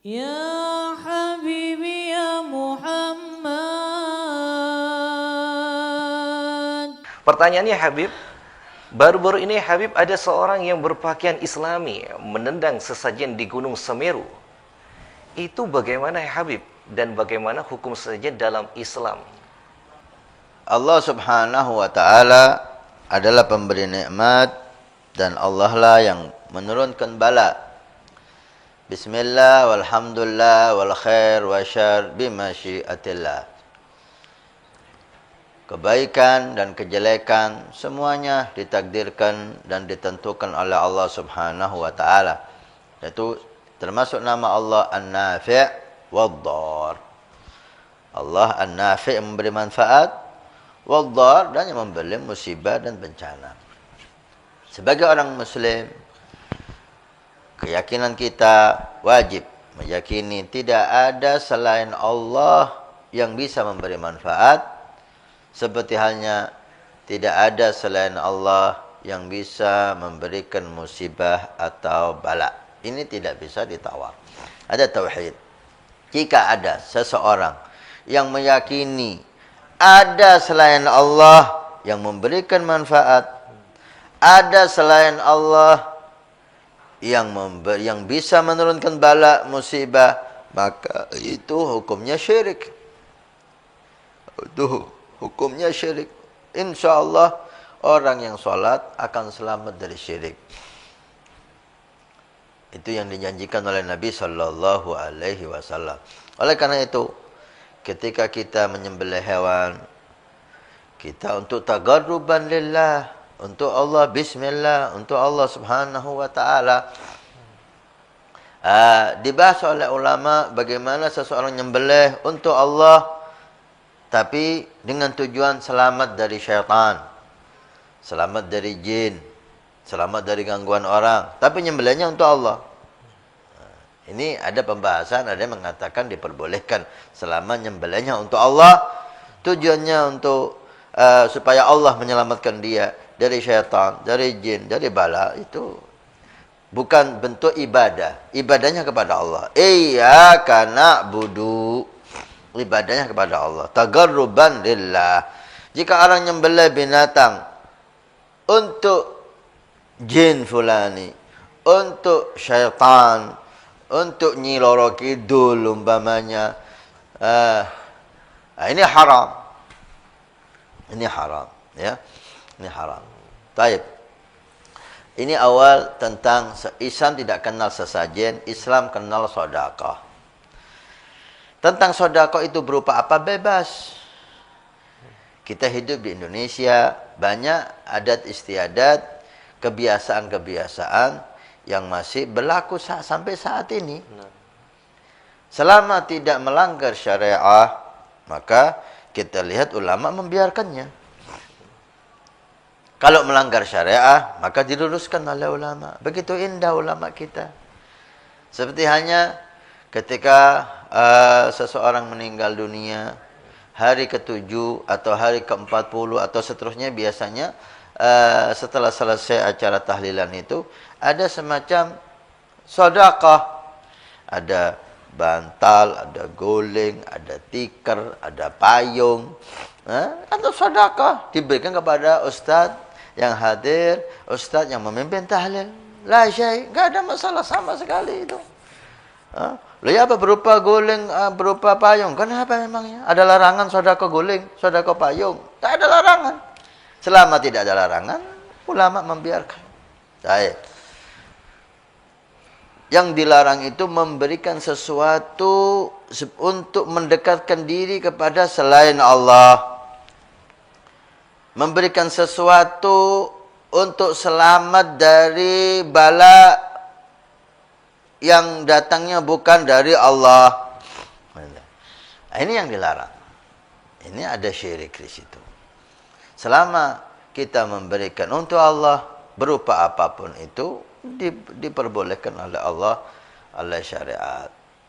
Ya Habibi ya Muhammad. Pertanyaannya Habib, baru-baru ini Habib ada seorang yang berpakaian islami menendang sesajen di Gunung Semeru. Itu bagaimana ya Habib? Dan bagaimana hukum sesajen dalam Islam? Allah subhanahu wa ta'ala adalah pemberi nikmat dan Allah lah yang menurunkan bala. Bismillah walhamdulillah wal khair wa syar bimasyiatillah. Kebaikan dan kejelekan semuanya ditakdirkan dan ditentukan oleh Allah subhanahu wa ta'ala. Itu termasuk nama Allah An-Nafi' wad-Dhar. Allah An-Nafi' yang memberi manfaat, wad-Dhar dan yang memberi musibah dan bencana. Sebagai orang muslim, keyakinan kita wajib meyakini tidak ada selain Allah yang bisa memberi manfaat, seperti halnya tidak ada selain Allah yang bisa memberikan musibah atau bala. Ini tidak bisa ditawar. Ada tauhid. Jika ada seseorang yang meyakini ada selain Allah yang memberikan manfaat, ada selain Allah yang bisa menurunkan bala musibah, maka itu hukumnya syirik. Itu hukumnya syirik. InsyaAllah orang yang sholat akan selamat dari syirik. Itu yang dijanjikan oleh Nabi Sallallahu Alaihi Wasallam. Oleh karena itu, ketika kita menyembelih hewan, kita untuk tagarruban lillah, untuk Allah, bismillah, untuk Allah subhanahu wa ta'ala. Dibahas oleh ulama bagaimana seseorang nyembelih untuk Allah, tapi dengan tujuan selamat dari syaitan, selamat dari jin, selamat dari gangguan orang, tapi nyembelihnya untuk Allah. Ini ada pembahasan, ada yang mengatakan diperbolehkan selama nyembelihnya untuk Allah, tujuannya untuk supaya Allah menyelamatkan dia dari syaitan, dari jin, dari bala. Itu bukan bentuk ibadah. Ibadahnya kepada Allah. Iyyaka na'budu. Ibadahnya kepada Allah. Tagarruban lillah. Jika orang nyembelih binatang untuk jin fulani, untuk syaitan, untuk Nyi Roro Kidul umpamanya, ini haram. Ini haram, ya. Ini haram. Taib. Ini awal tentang Islam tidak kenal sesajen, Islam kenal sedekah. Tentang sedekah itu berupa apa? Bebas. Kita hidup di Indonesia, banyak adat istiadat, kebiasaan-kebiasaan yang masih berlaku sampai saat ini. Selama tidak melanggar syariah, maka kita lihat ulama membiarkannya. Kalau melanggar syariah, maka diluruskan oleh ulama. Begitu indah ulama kita. Seperti hanya ketika seseorang meninggal dunia, hari ke-7 atau hari ke-40 atau seterusnya, biasanya setelah selesai acara tahlilan itu, ada semacam sedekah. Ada bantal, ada guling, ada tikar, ada payung. Atau sedekah diberikan kepada ustadz yang hadir, ustadz yang memimpin tahlil. La syai, enggak ada masalah sama sekali itu. Loh ya, apa berupa guling, berupa payung? Kenapa memangnya? Ada larangan sedekah guling, sedekah payung? Tak ada larangan. Selama tidak ada larangan, ulama membiarkan. Baik. Yang dilarang itu memberikan sesuatu untuk mendekatkan diri kepada selain Allah. Memberikan sesuatu untuk selamat dari bala yang datangnya bukan dari Allah. Ini yang dilarang. Ini ada syirik di situ. Selama kita memberikan untuk Allah berupa apapun itu, diperbolehkan oleh Allah, oleh syariat.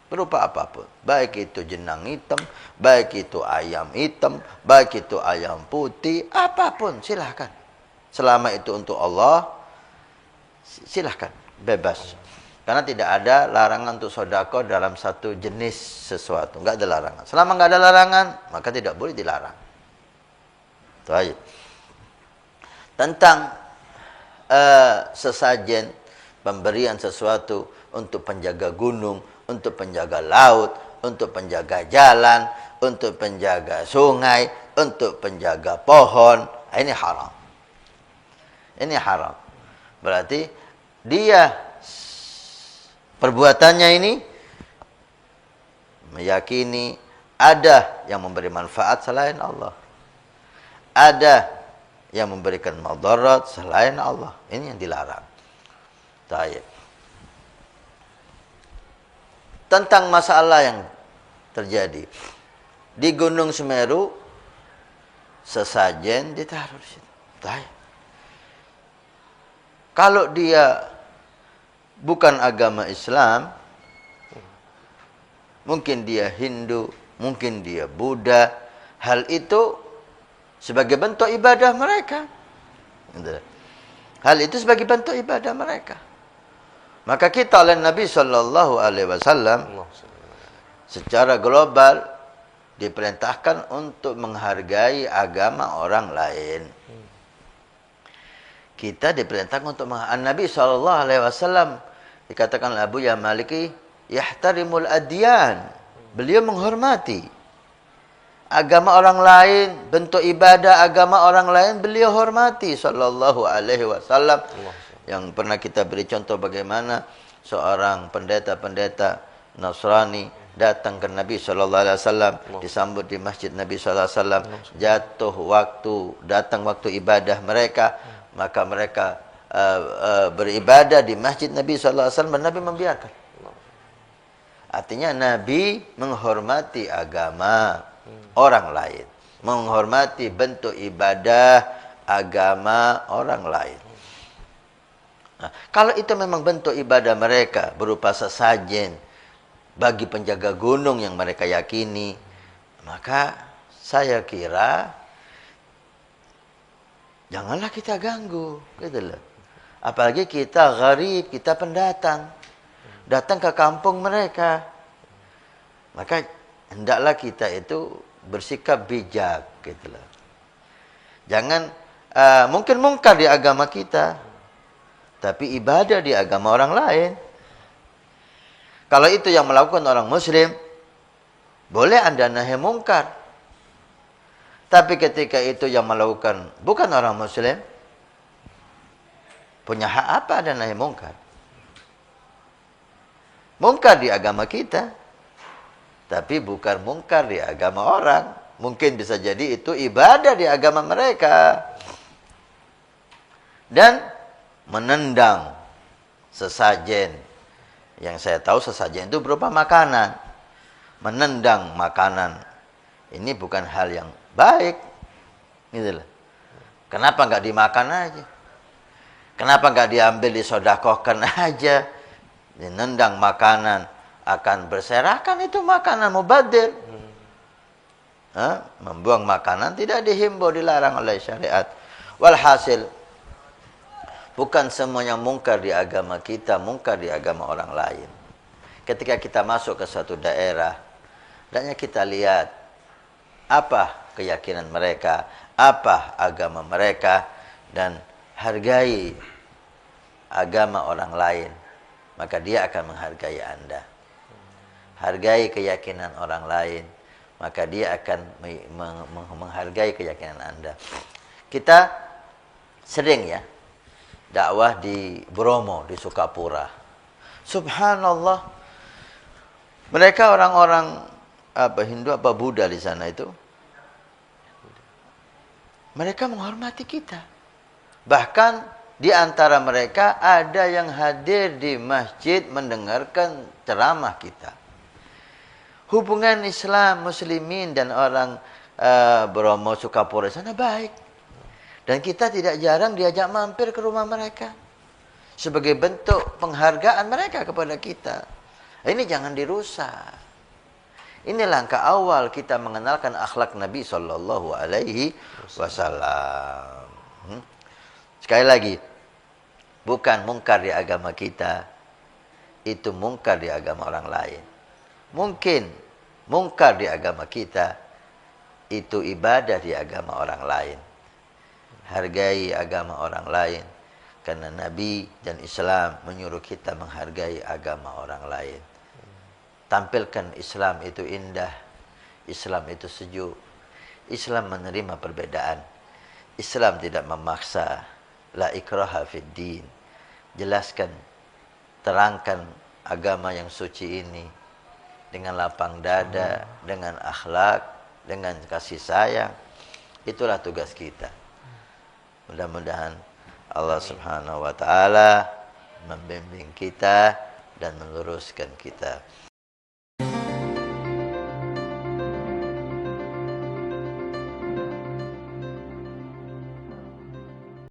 Berupa apapun. Baik itu jenang hitam, baik itu ayam hitam, baik itu ayam putih, apapun silahkan. Selama itu untuk Allah, silahkan, bebas. Karena tidak ada larangan untuk sedekah dalam satu jenis sesuatu. Enggak ada larangan. Selama enggak ada larangan, maka tidak boleh dilarang. Baik. Tentang sesajen, pemberian sesuatu untuk penjaga gunung, untuk penjaga laut, untuk penjaga jalan, untuk penjaga sungai, untuk penjaga pohon. Ini haram. Ini haram. Berarti dia perbuatannya ini meyakini ada yang memberi manfaat selain Allah. Ada yang memberikan madarat selain Allah. Ini yang dilarang. Baik. Tentang masalah yang terjadi di Gunung Semeru, sesajen ditaruh di situ. Baik. Kalau dia bukan agama Islam, mungkin dia Hindu, mungkin dia Buddha, hal itu sebagai bentuk ibadah mereka. Hal itu sebagai bentuk ibadah mereka. Maka kita oleh Nabi SAW secara global diperintahkan untuk menghargai agama orang lain. Kita diperintahkan untuk Nabi SAW dikatakan Abu Ya Maliki yahtarimul adyan. Beliau menghormati agama orang lain, bentuk ibadah agama orang lain beliau hormati sallallahu alaihi wasallam. Yang pernah kita beri contoh bagaimana seorang pendeta-pendeta Nasrani datang ke Nabi sallallahu alaihi wasallam, disambut di masjid Nabi sallallahu alaihi wasallam, jatuh waktu, datang waktu ibadah mereka, maka mereka beribadah di masjid Nabi sallallahu alaihi wasallam, Nabi membiarkan. Artinya Nabi menghormati agama orang lain, menghormati bentuk ibadah agama orang lain. Nah, kalau itu memang bentuk ibadah mereka berupa sesajen bagi penjaga gunung yang mereka yakini, maka saya kira janganlah kita ganggu, gitu loh. Apalagi kita gharib, kita pendatang, datang ke kampung mereka. Maka hendaklah kita itu bersikap bijak, gitu loh. Jangan mungkin mungkar di agama kita, tapi ibadah di agama orang lain. Kalau itu yang melakukan orang muslim, boleh Anda nahi mungkar. Tapi ketika itu yang melakukan bukan orang muslim, punya hak apa Anda nahi mungkar? Mungkar di agama kita, tapi bukan mungkar di agama orang. Mungkin bisa jadi itu ibadah di agama mereka. Dan menendang sesajen. Yang saya tahu sesajen itu berupa makanan. Menendang makanan. Ini bukan hal yang baik. Gitu loh. Kenapa enggak dimakan aja? Kenapa enggak diambil disedekahkan aja? Menendang makanan akan berserakan, itu makanan mubadir. Membuang makanan tidak dihimbau, dilarang oleh syariat. Walhasil, bukan semuanya mungkar di agama kita, mungkar di agama orang lain. Ketika kita masuk ke suatu daerah, hendaknya kita lihat apa keyakinan mereka, apa agama mereka, dan hargai agama orang lain. Maka dia akan menghargai Anda. Hargai keyakinan orang lain, maka dia akan menghargai keyakinan Anda. Kita sering ya dakwah di Bromo, di Sukapura. Subhanallah. Mereka orang-orang Hindu apa Buddha di sana itu. Mereka menghormati kita. Bahkan di antara mereka ada yang hadir di masjid mendengarkan ceramah kita. Hubungan Islam, Muslimin dan orang Bromo, Sukapura sana baik. Dan kita tidak jarang diajak mampir ke rumah mereka. Sebagai bentuk penghargaan mereka kepada kita. Ini jangan dirusak. Ini langkah awal kita mengenalkan akhlak Nabi SAW. Sekali lagi, bukan mungkar di agama kita. itu mungkar di agama orang lain. Mungkin mungkar di agama kita itu ibadah di agama orang lain. Hargai agama orang lain, karena Nabi dan Islam menyuruh kita menghargai agama orang lain. Tampilkan Islam itu indah, Islam itu sejuk, Islam menerima perbedaan, Islam tidak memaksa, la ikraha fid din. Jelaskan, terangkan agama yang suci ini dengan lapang dada, dengan akhlak, dengan kasih sayang. Itulah tugas kita. Mudah-mudahan Allah Subhanahu wa taala membimbing kita dan meluruskan kita.